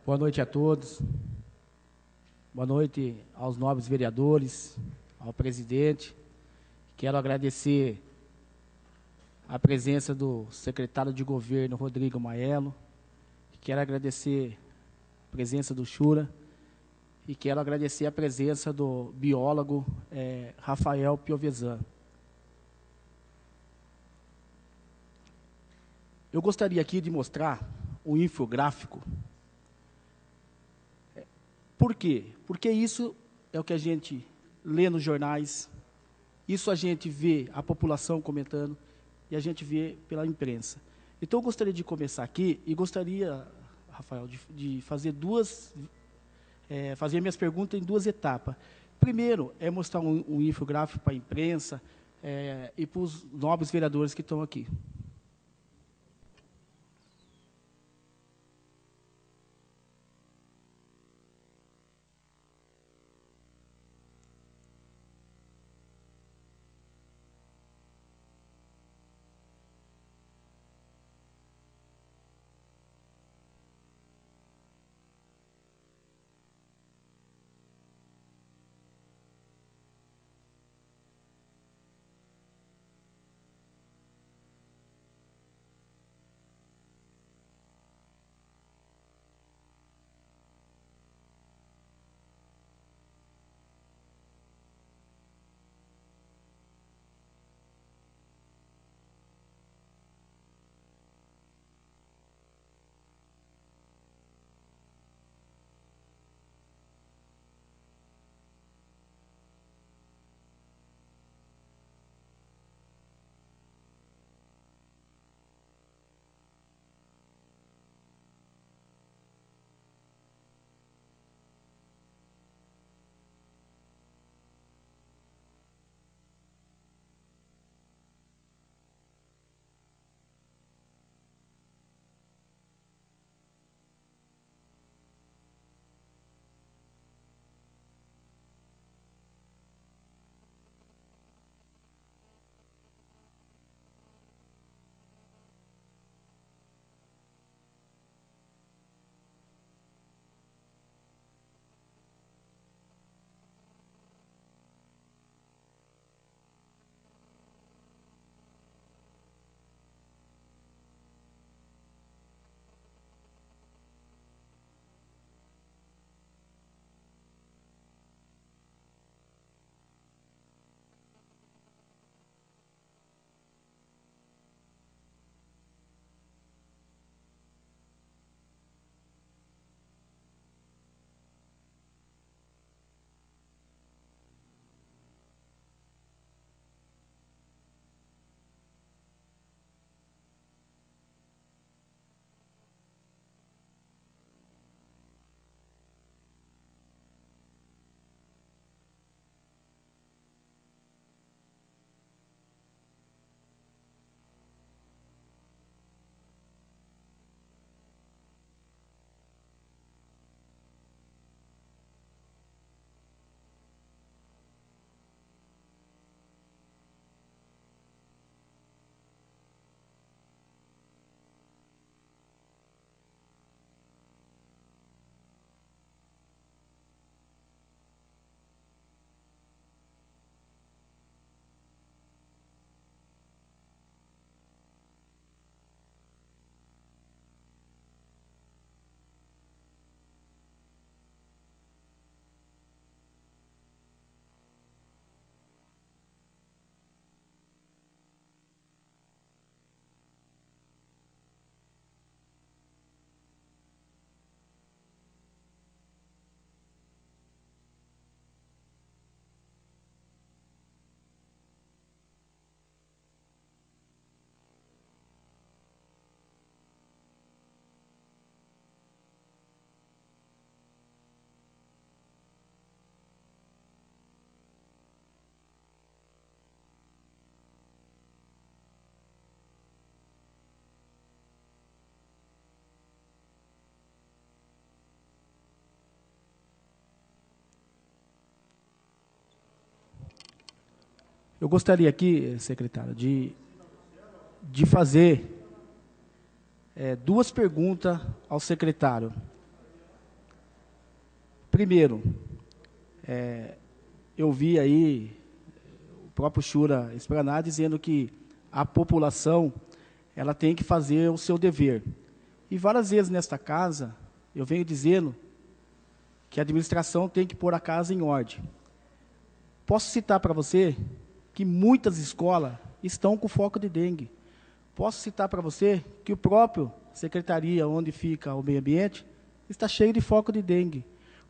Boa noite a todos. Boa noite aos nobres vereadores, ao presidente. Quero agradecer a presença do secretário de governo, Rodrigo Maello. Quero agradecer a presença do Chura. E quero agradecer a presença do biólogo Rafael Piovesan. Eu gostaria aqui de mostrar um infográfico. Por quê? Porque isso é o que a gente lê nos jornais, isso a gente vê a população comentando e a gente vê pela imprensa. Então, eu gostaria de começar aqui e gostaria, Rafael, de fazer fazer minhas perguntas em duas etapas. Primeiro, é mostrar um infográfico para a imprensa e para os nobres vereadores que estão aqui. Eu gostaria aqui, secretário, de fazer duas perguntas ao secretário. Primeiro, eu vi aí o próprio Chura explanar dizendo que a população ela tem que fazer o seu dever. E várias vezes nesta casa, eu venho dizendo que a administração tem que pôr a casa em ordem. Posso citar para você que muitas escolas estão com foco de dengue. Posso citar para você que o próprio secretaria onde fica o meio ambiente está cheio de foco de dengue.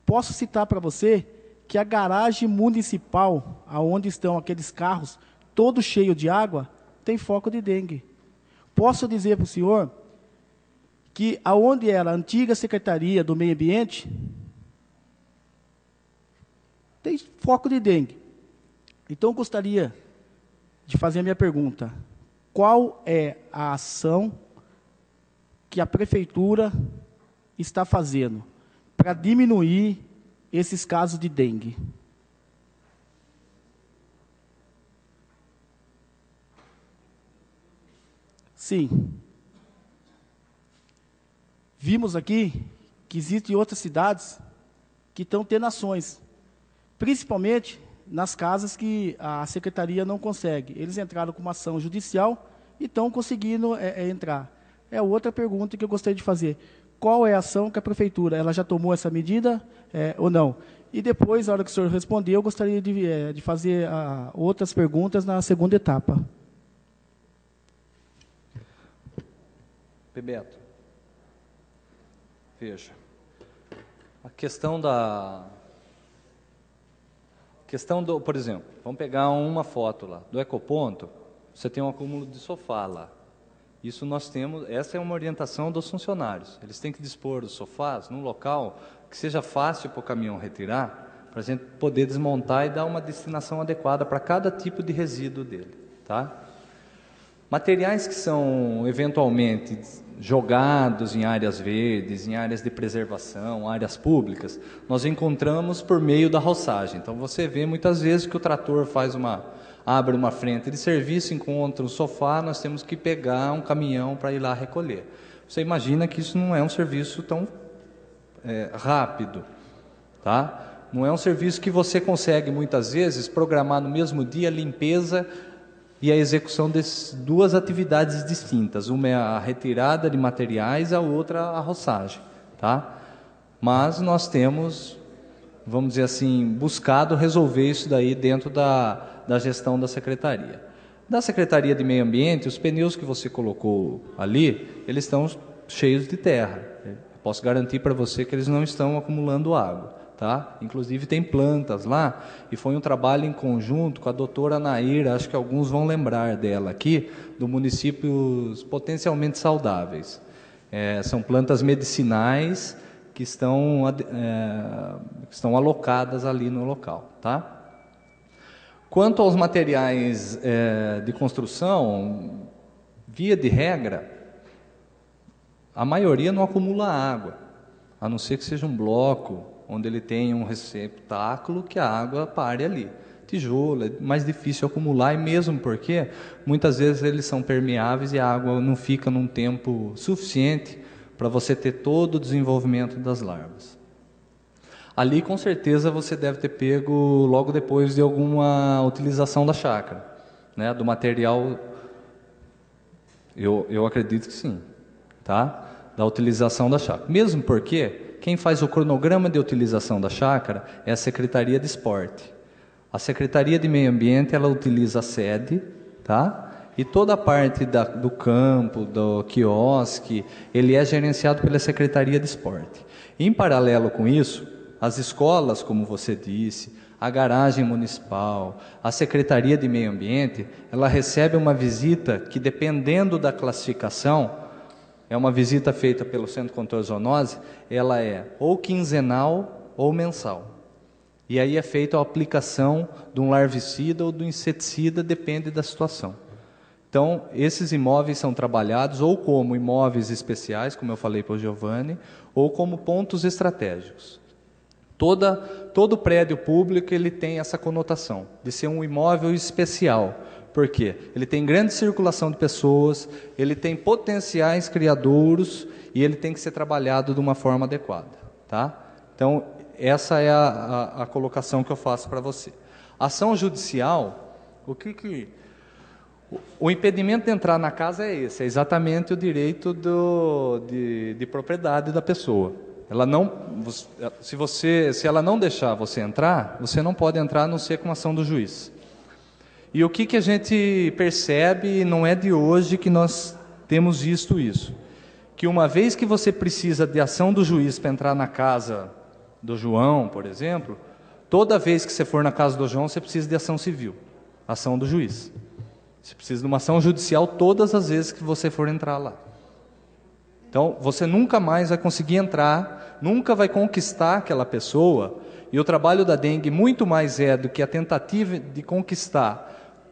Posso citar para você que a garagem municipal, aonde estão aqueles carros, todo cheio de água, tem foco de dengue. Posso dizer para o senhor que aonde era a antiga Secretaria do Meio Ambiente, tem foco de dengue. Então, eu gostaria de fazer a minha pergunta. Qual é a ação que a Prefeitura está fazendo para diminuir esses casos de dengue? Sim. Vimos aqui que existem outras cidades que estão tendo ações, principalmente nas casas que a secretaria não consegue. Eles entraram com uma ação judicial e estão conseguindo entrar. É outra pergunta que eu gostaria de fazer. Qual é a ação que a Prefeitura, ela já tomou essa medida ou não? E depois, na hora que o senhor responder, eu gostaria de fazer outras perguntas na segunda etapa. Bebeto, veja, a questão do, por exemplo, vamos pegar uma foto lá, do ecoponto, você tem um acúmulo de sofá lá. Isso nós temos, essa é uma orientação dos funcionários. Eles têm que dispor os sofás num local que seja fácil para o caminhão retirar, para a gente poder desmontar e dar uma destinação adequada para cada tipo de resíduo dele, tá? Materiais que são eventualmente jogados em áreas verdes, em áreas de preservação, áreas públicas, nós encontramos por meio da roçagem. Então você vê muitas vezes que o trator abre uma frente de serviço, encontra um sofá, nós temos que pegar um caminhão para ir lá recolher. Você imagina que isso não é um serviço tão rápido, tá? Não é um serviço que você consegue muitas vezes programar no mesmo dia a limpeza e a execução de duas atividades distintas. Uma é a retirada de materiais, a outra a roçagem, tá? Mas nós temos, vamos dizer assim, buscado resolver isso daí dentro da gestão da Secretaria. Da Secretaria de Meio Ambiente, os pneus que você colocou ali, eles estão cheios de terra. Eu posso garantir para você que eles não estão acumulando água. Tá? Inclusive tem plantas lá, e foi um trabalho em conjunto com a doutora Naira, acho que alguns vão lembrar dela aqui, do Municípios Potencialmente Saudáveis. São plantas medicinais que estão alocadas ali no local. Tá? Quanto aos materiais de construção, via de regra, a maioria não acumula água, a não ser que seja um bloco, onde ele tem um receptáculo que a água pare ali. Tijolo é mais difícil acumular, e mesmo porque muitas vezes eles são permeáveis e a água não fica num tempo suficiente para você ter todo o desenvolvimento das larvas. Ali com certeza você deve ter pego logo depois de alguma utilização da chácara, né, do material, eu acredito que sim, tá? Da utilização da chácara. Mesmo porque quem faz o cronograma de utilização da chácara é a Secretaria de Esporte. A Secretaria de Meio Ambiente, ela utiliza a sede, tá? E toda a parte do campo, do quiosque, ele é gerenciado pela Secretaria de Esporte. Em paralelo com isso, as escolas, como você disse, a garagem municipal, a Secretaria de Meio Ambiente, ela recebe uma visita que, dependendo da classificação, é uma visita feita pelo Centro de Controle de Zoonose, ela é ou quinzenal ou mensal. E aí é feita a aplicação de um larvicida ou do inseticida, depende da situação. Então, esses imóveis são trabalhados ou como imóveis especiais, como eu falei para o Giovanni, ou como pontos estratégicos. Todo prédio público ele tem essa conotação de ser um imóvel especial. Por quê? Ele tem grande circulação de pessoas, ele tem potenciais criadouros e ele tem que ser trabalhado de uma forma adequada. Tá? Então, essa é a colocação que eu faço para você. Ação judicial, o impedimento de entrar na casa é esse, é exatamente o direito de propriedade da pessoa. Ela não, se ela não deixar você entrar, você não pode entrar a não ser com ação do juiz. E o que a gente percebe, não é de hoje que nós temos visto isso, que uma vez que você precisa de ação do juiz para entrar na casa do João, por exemplo, toda vez que você for na casa do João, você precisa de ação civil, ação do juiz. Você precisa de uma ação judicial todas as vezes que você for entrar lá. Então, você nunca mais vai conseguir entrar, nunca vai conquistar aquela pessoa, e o trabalho da dengue muito mais é do que a tentativa de conquistar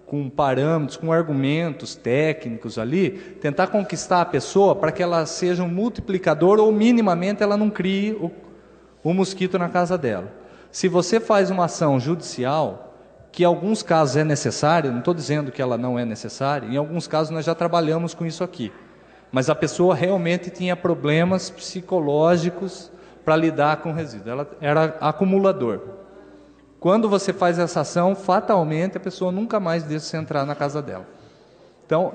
com parâmetros, com argumentos técnicos ali, tentar conquistar a pessoa para que ela seja um multiplicador ou minimamente ela não crie o mosquito na casa dela. Se você faz uma ação judicial, que em alguns casos é necessária, não estou dizendo que ela não é necessária, em alguns casos nós já trabalhamos com isso aqui, mas a pessoa realmente tinha problemas psicológicos para lidar com o resíduo, ela era acumulador. Quando você faz essa ação, fatalmente a pessoa nunca mais deixa você entrar na casa dela. Então,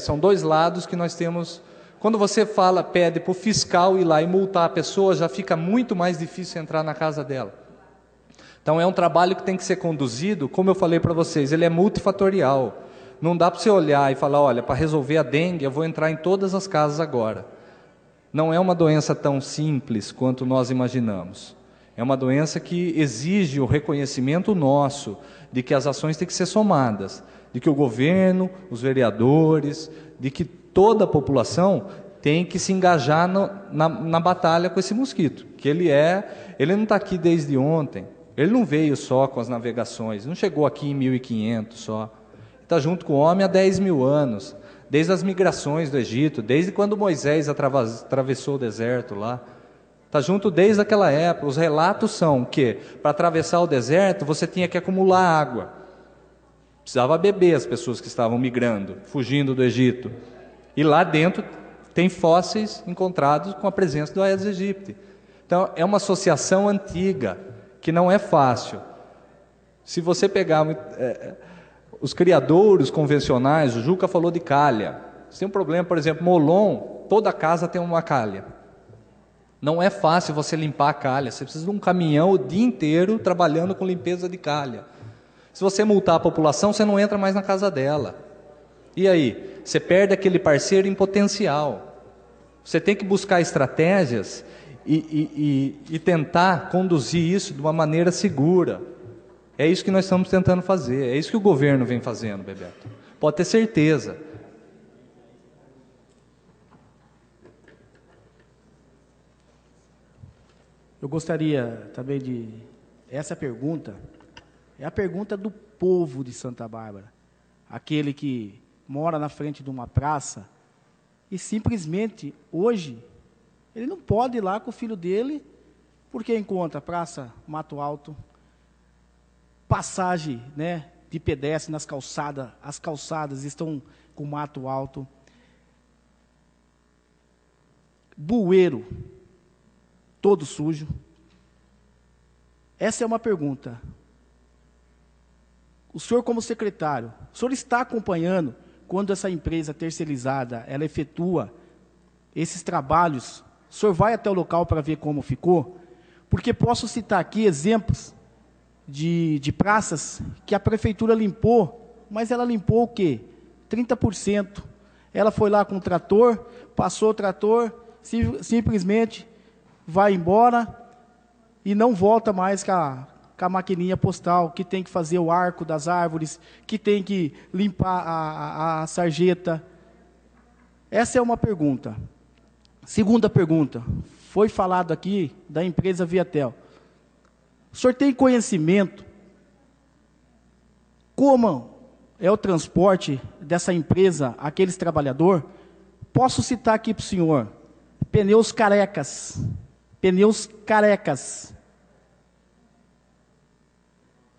são dois lados que nós temos. Quando você pede para o fiscal ir lá e multar a pessoa, já fica muito mais difícil entrar na casa dela. Então, é um trabalho que tem que ser conduzido, como eu falei para vocês, ele é multifatorial. Não dá para você olhar e falar, olha, para resolver a dengue, eu vou entrar em todas as casas agora. Não é uma doença tão simples quanto nós imaginamos. É uma doença que exige o reconhecimento nosso, de que as ações têm que ser somadas, de que o governo, os vereadores, de que toda a população tem que se engajar na batalha com esse mosquito, que ele não está aqui desde ontem, ele não veio só com as navegações, não chegou aqui em 1500 só, está junto com o homem há 10 mil anos, desde as migrações do Egito, desde quando Moisés atravessou o deserto lá, está junto desde aquela época. Os relatos são que, para atravessar o deserto, você tinha que acumular água. Precisava beber as pessoas que estavam migrando, fugindo do Egito. E lá dentro tem fósseis encontrados com a presença do Aedes aegypti. Então, é uma associação antiga, que não é fácil. Se você pegar os criadouros convencionais, o Juca falou de calha. Se tem um problema, por exemplo, Molon, toda casa tem uma calha. Não é fácil você limpar a calha, você precisa de um caminhão o dia inteiro trabalhando com limpeza de calha. Se você multar a população, você não entra mais na casa dela. E aí? Você perde aquele parceiro em potencial. Você tem que buscar estratégias e tentar conduzir isso de uma maneira segura. É isso que nós estamos tentando fazer, é isso que o governo vem fazendo, Bebeto. Pode ter certeza. Eu gostaria também de... Essa pergunta é a pergunta do povo de Santa Bárbara. Aquele que mora na frente de uma praça e simplesmente, hoje, ele não pode ir lá com o filho dele, porque encontra Praça Mato Alto, passagem, né, de pedestre nas calçadas, as calçadas estão com mato alto, bueiro, todo sujo. Essa é uma pergunta. O senhor, como secretário, o senhor está acompanhando quando essa empresa terceirizada, ela efetua esses trabalhos? O senhor vai até o local para ver como ficou? Porque posso citar aqui exemplos de praças que a prefeitura limpou, mas ela limpou o quê? 30%. Ela foi lá com o trator, passou o trator, simplesmente vai embora e não volta mais com a maquininha postal, que tem que fazer o arco das árvores, que tem que limpar a sarjeta. Essa é uma pergunta. Segunda pergunta, foi falado aqui da empresa Viatel. O senhor tem conhecimento como é o transporte dessa empresa, aqueles trabalhadores? Posso citar aqui para o senhor, pneus carecas,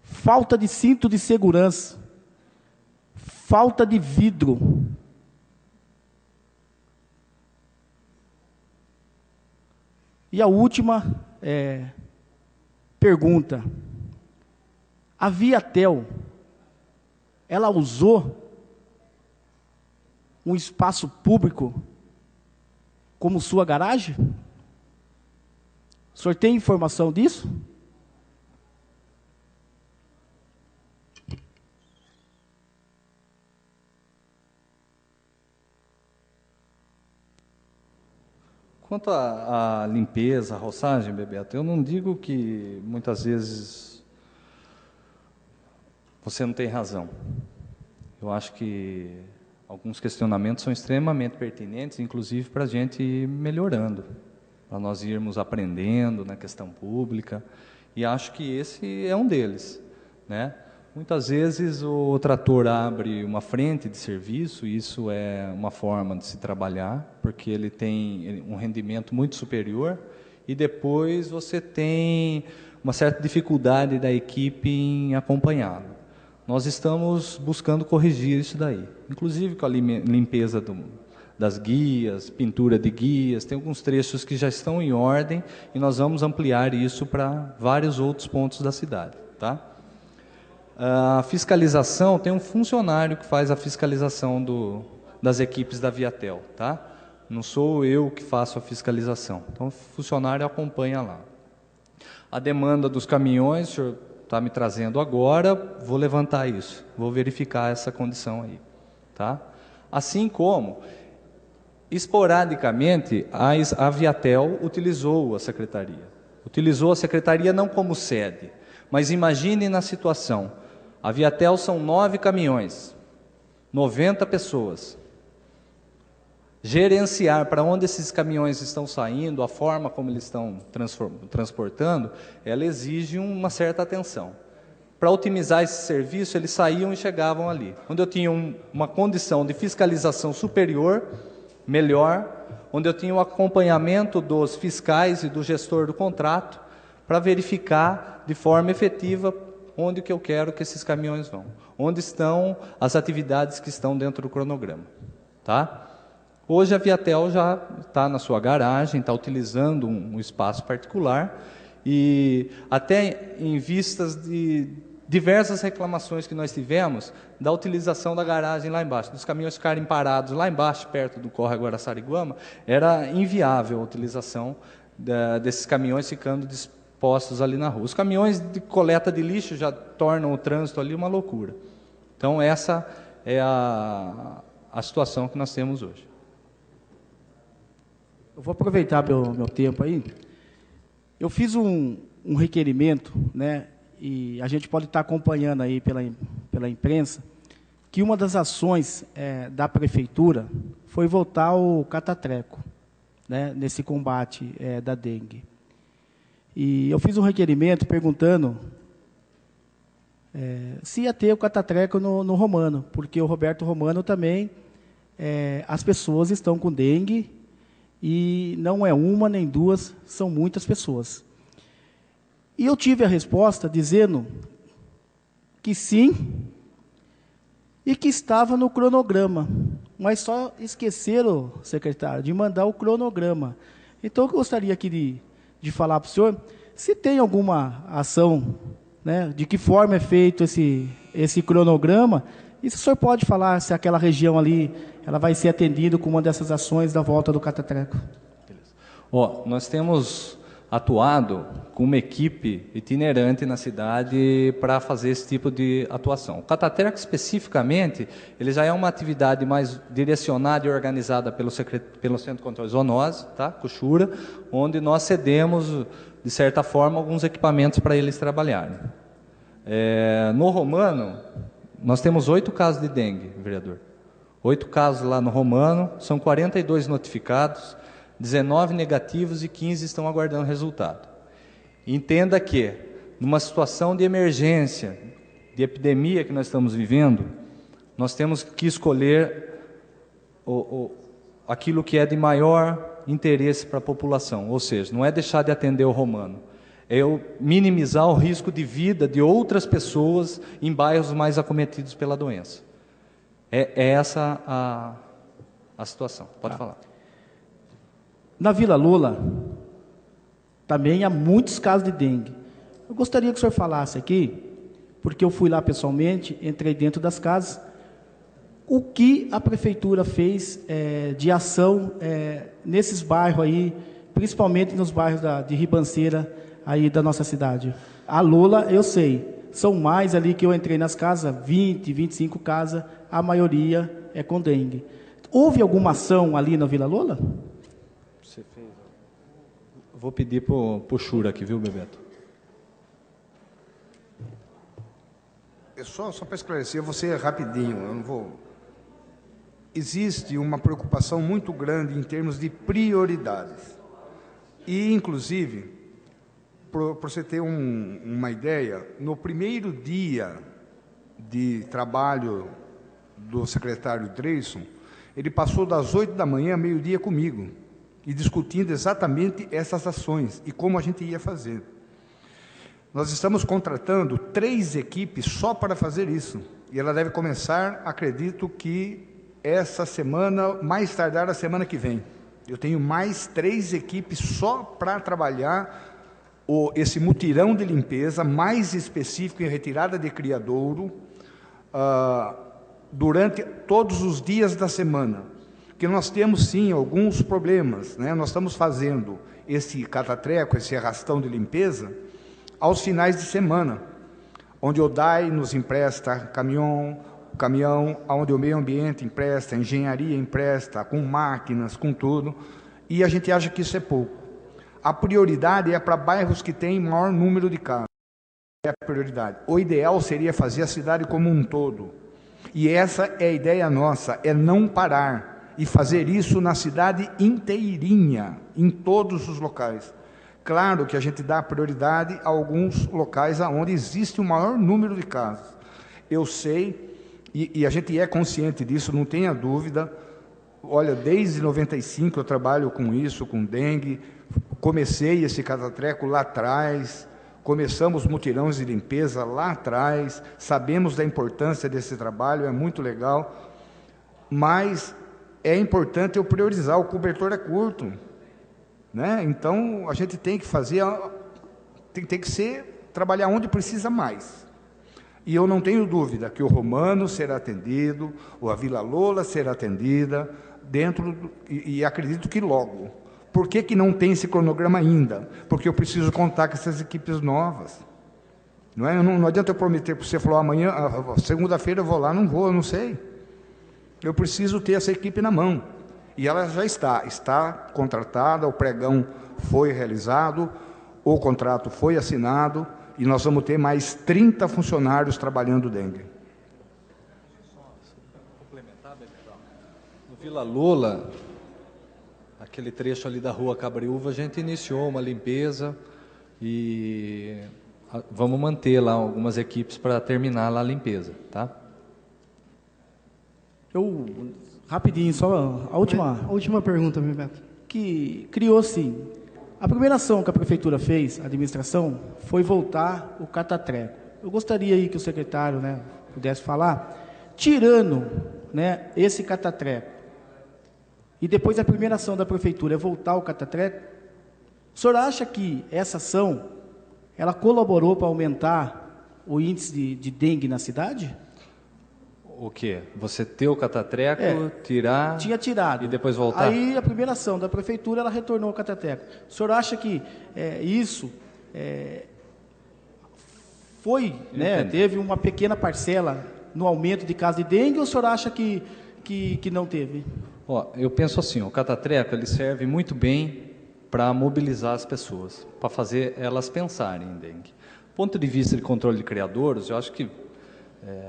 falta de cinto de segurança, falta de vidro. E a última, Pergunta: a Viatel, ela usou um espaço público como sua garagem? O senhor tem informação disso? Quanto à limpeza, à roçagem, Bebeto, eu não digo que muitas vezes você não tem razão. Eu acho que alguns questionamentos são extremamente pertinentes, inclusive para a gente ir melhorando, para nós irmos aprendendo na questão pública, e acho que esse é um deles, né? Muitas vezes o trator abre uma frente de serviço, e isso é uma forma de se trabalhar, porque ele tem um rendimento muito superior, e depois você tem uma certa dificuldade da equipe em acompanhá-lo. Nós estamos buscando corrigir isso daí, inclusive com a limpeza das guias, pintura de guias, tem alguns trechos que já estão em ordem, e nós vamos ampliar isso para vários outros pontos da cidade, tá? A fiscalização, tem um funcionário que faz a fiscalização das equipes da Viatel, tá? Não sou eu que faço a fiscalização, então o funcionário acompanha lá. A demanda dos caminhões, o senhor está me trazendo agora, vou levantar isso, vou verificar essa condição aí, tá? Assim como, esporadicamente, a Viatel utilizou a secretaria não como sede, mas imagine na situação, a Viatel são 9 caminhões, 90 pessoas. Gerenciar para onde esses caminhões estão saindo, a forma como eles estão transportando, ela exige uma certa atenção. Para otimizar esse serviço, eles saíam e chegavam ali. Onde eu tinha uma condição de fiscalização superior, melhor, onde eu tinha o acompanhamento dos fiscais e do gestor do contrato, para verificar de forma efetiva onde que eu quero que esses caminhões vão, onde estão as atividades que estão dentro do cronograma, tá? Hoje a Viatel já está na sua garagem, está utilizando um espaço particular, e até em vistas de diversas reclamações que nós tivemos da utilização da garagem lá embaixo, dos caminhões ficarem parados lá embaixo, perto do córrego Araçariguama, era inviável a utilização desses caminhões ficando postos ali na rua. Os caminhões de coleta de lixo já tornam o trânsito ali uma loucura. Então, essa é a situação que nós temos hoje. Eu vou aproveitar meu tempo aí. Eu fiz um requerimento, né, e a gente pode estar acompanhando aí pela imprensa, que uma das ações da prefeitura foi voltar o catatreco, né, nesse combate da dengue. E eu fiz um requerimento perguntando se ia ter o catatreco no Romano, porque o Roberto Romano também, as pessoas estão com dengue, e não é uma nem duas, são muitas pessoas. E eu tive a resposta dizendo que sim, e que estava no cronograma, mas só esqueceram, secretário, de mandar o cronograma. Então, eu gostaria aqui de falar para o senhor se tem alguma ação, né, de que forma é feito esse cronograma, e se o senhor pode falar se aquela região ali ela vai ser atendida com uma dessas ações da volta do catatreco. Nós temos atuado com uma equipe itinerante na cidade para fazer esse tipo de atuação. O catatreco, especificamente, ele já é uma atividade mais direcionada e organizada pelo Centro de Controle de Zoonose, tá? Cuxura, onde nós cedemos, de certa forma, alguns equipamentos para eles trabalharem. No Romano, nós temos 8 casos de dengue, vereador. 8 casos lá no Romano, são 42 notificados, 19 negativos e 15 estão aguardando resultado. Entenda que, numa situação de emergência, de epidemia que nós estamos vivendo, nós temos que escolher aquilo que é de maior interesse para a população, ou seja, não é deixar de atender o Romano, é eu minimizar o risco de vida de outras pessoas em bairros mais acometidos pela doença. É essa a situação. Pode falar. Na Vila Lula, também há muitos casos de dengue. Eu gostaria que o senhor falasse aqui, porque eu fui lá pessoalmente, entrei dentro das casas, o que a prefeitura fez de ação nesses bairros aí, principalmente nos bairros de Ribanceira, aí da nossa cidade. A Lola, eu sei, são mais ali que eu entrei nas casas, 20, 25 casas, a maioria é com dengue. Houve alguma ação ali na Vila Lola? Você fez. Vou pedir para o Chura aqui, viu, Bebeto? Só para esclarecer, eu vou ser rapidinho, eu não vou... Existe uma preocupação muito grande em termos de prioridades. E, inclusive, para você ter uma ideia, no primeiro dia de trabalho do secretário Dreyson, ele passou das 8 da manhã a meio-dia comigo, e discutindo exatamente essas ações e como a gente ia fazer. Nós estamos contratando 3 equipes só para fazer isso, e ela deve começar, acredito que essa semana, mais tardar a semana que vem. Eu tenho mais 3 equipes só para trabalhar esse mutirão de limpeza, mais específico em retirada de criadouro, durante todos os dias da semana. Porque nós temos, sim, alguns problemas, né? Nós estamos fazendo esse catatreco, esse arrastão de limpeza, aos finais de semana, onde o DAI nos empresta caminhão, onde o meio ambiente empresta, a engenharia empresta, com máquinas, com tudo, e a gente acha que isso é pouco. A prioridade é para bairros que têm maior número de casas. É a prioridade. O ideal seria fazer a cidade como um todo. E essa é a ideia nossa, é não parar e fazer isso na cidade inteirinha, em todos os locais. Claro que a gente dá prioridade a alguns locais onde existe o maior número de casos. Eu sei, e a gente é consciente disso, não tenha dúvida. Olha, desde 95 eu trabalho com isso, com dengue. Comecei esse catatreco lá atrás, começamos mutirões de limpeza lá atrás, sabemos da importância desse trabalho, é muito legal, mas é importante eu priorizar, o cobertor é curto, né? Então a gente tem que fazer, tem que trabalhar onde precisa mais. E eu não tenho dúvida que o Romano será atendido, ou a Vila Lola será atendida, e acredito que logo. Por que não tem esse cronograma ainda? Porque eu preciso contar com essas equipes novas. Não adianta eu prometer para você, falar amanhã, segunda-feira eu vou lá, não vou, eu não sei. Eu preciso ter essa equipe na mão. E ela já está contratada, o pregão foi realizado, o contrato foi assinado, e nós vamos ter mais 30 funcionários trabalhando dengue. No Vila Lola, aquele trecho ali da rua Cabriúva, a gente iniciou uma limpeza e vamos manter lá algumas equipes para terminar lá a limpeza, tá? Rapidinho, só a última pergunta, Bebeto. Que criou-se... A primeira ação que a prefeitura fez, a administração, foi voltar o catatreco. Eu gostaria aí que o secretário, né, pudesse falar, tirando, né, esse catatreco, e depois a primeira ação da prefeitura é voltar o catatreco, o senhor acha que essa ação, ela colaborou para aumentar o índice de dengue na cidade? O quê? Você ter o catatreco, tirar... Tinha tirado. E depois voltar? Aí a primeira ação da prefeitura, ela retornou o catatreco. O senhor acha que isso foi, né, teve uma pequena parcela no aumento de casos de dengue, ou o senhor acha que não teve? Eu penso assim, o catatreco ele serve muito bem para mobilizar as pessoas, para fazer elas pensarem em dengue. Do ponto de vista de controle de criadouros, eu acho que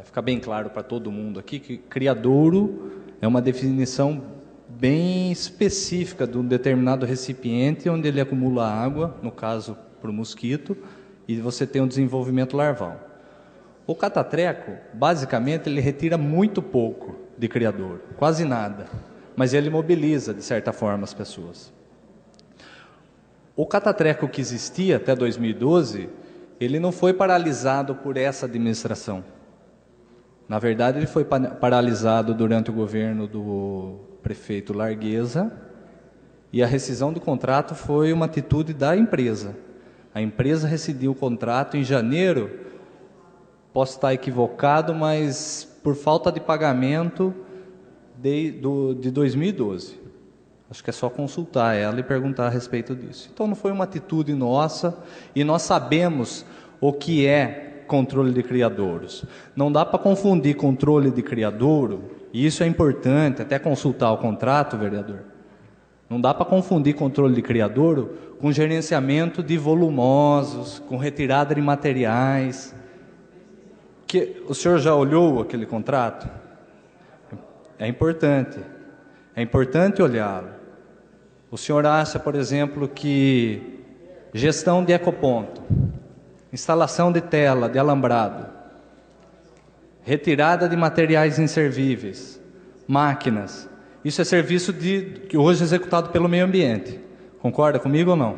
fica bem claro para todo mundo aqui que criadouro é uma definição bem específica de um determinado recipiente onde ele acumula água, no caso para o mosquito, e você tem um desenvolvimento larval. O catatreco, basicamente, ele retira muito pouco de criadouro, quase nada, mas ele mobiliza, de certa forma, as pessoas. O catatreco que existia até 2012, ele não foi paralisado por essa administração. Na verdade, ele foi paralisado durante o governo do prefeito Largueza, e a rescisão do contrato foi uma atitude da empresa. A empresa rescindiu o contrato em janeiro, posso estar equivocado, mas por falta de pagamento de 2012. Acho que é só consultar ela e perguntar a respeito disso. Então não foi uma atitude nossa, e nós sabemos o que é controle de criadouros. Não dá para confundir controle de criadouro, e isso é importante, até consultar o contrato, vereador. Não dá para confundir controle de criadouro com gerenciamento de volumosos, com retirada de materiais. O senhor já olhou aquele contrato? É importante olhá-lo. O senhor acha, por exemplo, que gestão de ecoponto, instalação de tela, de alambrado, retirada de materiais inservíveis, máquinas, isso é serviço que hoje é executado pelo meio ambiente. Concorda comigo ou não?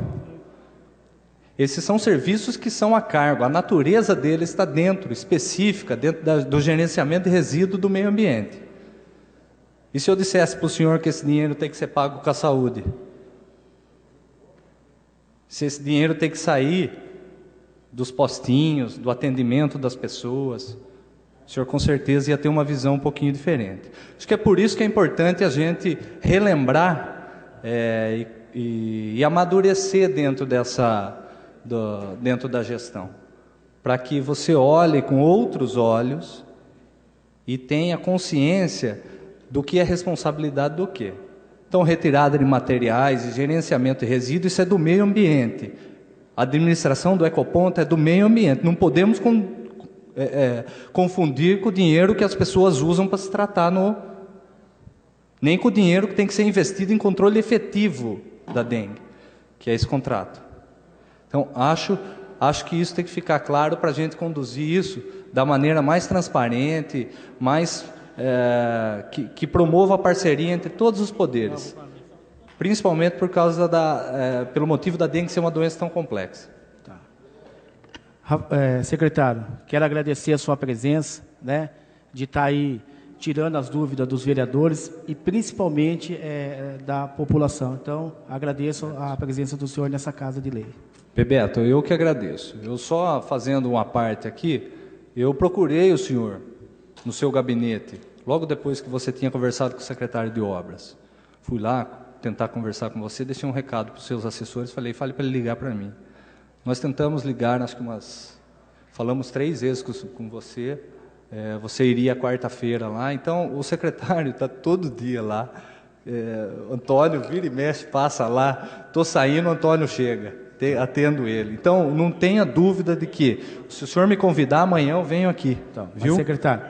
Esses são serviços que são a cargo, a natureza deles está específica, dentro do gerenciamento de resíduo do meio ambiente. E se eu dissesse para o senhor que esse dinheiro tem que ser pago com a saúde? Se esse dinheiro tem que sair dos postinhos, do atendimento das pessoas, o senhor com certeza ia ter uma visão um pouquinho diferente. Acho que é por isso que é importante a gente relembrar e amadurecer dentro da gestão, para que você olhe com outros olhos e tenha consciência do que é responsabilidade do quê. Então, retirada de materiais e gerenciamento de resíduos, isso é do meio ambiente. A administração do ecoponto é do meio ambiente. Não podemos confundir com o dinheiro que as pessoas usam para se tratar, nem com o dinheiro que tem que ser investido em controle efetivo da dengue, que é esse contrato. Então, acho que isso tem que ficar claro para a gente conduzir isso da maneira mais transparente, mais que promova a parceria entre todos os poderes, principalmente pelo motivo da dengue ser uma doença tão complexa. Secretário, quero agradecer a sua presença, né, de estar aí tirando as dúvidas dos vereadores e principalmente da população. Então, agradeço a presença do senhor nessa Casa de Lei. Bebeto, eu que agradeço. Eu só fazendo uma parte aqui, eu procurei o senhor no seu gabinete, logo depois que você tinha conversado com o secretário de obras. Fui lá tentar conversar com você, deixei um recado para os seus assessores, fale para ele ligar para mim. Nós tentamos ligar, acho que falamos 3 vezes com você, você iria quarta-feira lá, então o secretário está todo dia lá, Antônio vira e mexe, passa lá, estou saindo, Antônio chega, atendo ele. Então, não tenha dúvida de que, se o senhor me convidar, amanhã eu venho aqui. Então, viu? Secretário,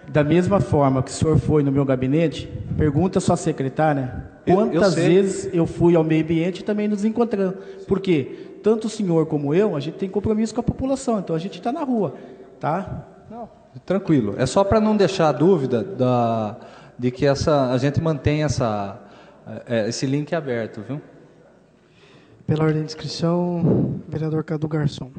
da mesma forma que o senhor foi no meu gabinete, pergunta à sua secretária quantas vezes eu fui ao meio ambiente e também nos encontramos. Por quê? Tanto o senhor como eu, a gente tem compromisso com a população, então a gente está na rua, tá? Não, tranquilo. É só para não deixar a dúvida de que a gente mantém esse link aberto, viu? Pela ordem de inscrição, vereador Cadu Garçom.